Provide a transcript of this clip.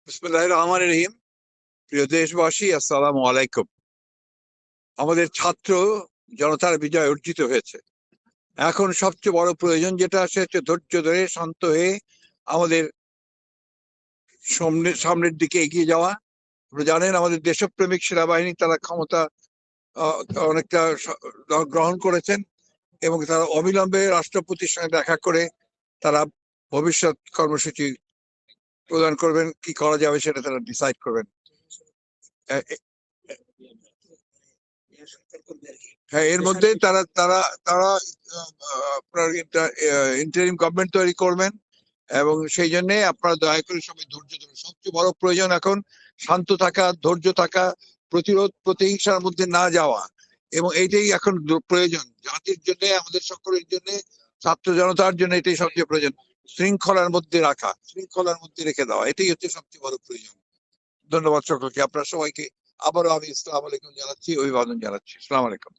বিসমিল্লাহির রহমানির রহিম। প্রিয় দেশবাসী, আসসালামু আলাইকুম। আমাদের ছাত্র জনতার বিজয় অর্জিত হয়েছে। এখন সবচেয়ে বড় প্রয়োজন যেটা আছে হচ্ছে ধৈর্য ধরে শান্ত হয়ে আমাদের সামনের দিকে এগিয়ে যাওয়া। আপনারা জানেন আমাদের দেশপ্রেমিক সেনাবাহিনী তারা ক্ষমতা আহ, অনেকটা গ্রহণ করেছেন এবং তারা অবিলম্বে রাষ্ট্রপতির সঙ্গে দেখা করে তারা ভবিষ্যৎ কর্মসূচি প্রদান করবেন, কি করা যাবে সেটা তারা ডিসাইড করবেন। হ্যাঁ, এর মধ্যে তারা তারা তারা আপনার ইন্টারিম গভর্নমেন্ট তৈরি করবেন এবং সেই জন্য আপনারা দয়া করে সবাই ধৈর্য ধরুন। সবচেয়ে বড় প্রয়োজন এখন শান্ত থাকা, ধৈর্য থাকা, প্রতিরোধ প্রতিহিংসার মধ্যে না যাওয়া, এবং এইটাই এখন প্রয়োজন জাতির জন্য, আমাদের সকলের জন্য, ছাত্র জনতার জন্য এটাই সবচেয়ে প্রয়োজন। শৃঙ্খলার মধ্যে রাখা, শৃঙ্খলার মধ্যে রেখে দেওয়া, এটাই হচ্ছে সবচেয়ে বড় প্রয়োজন। ধন্যবাদ সকলকে, আপনার সবাইকে আবারও আমি আসসালামু আলাইকুম জানাচ্ছি, অভিবাদন জানাচ্ছি। আসসালামু আলাইকুম।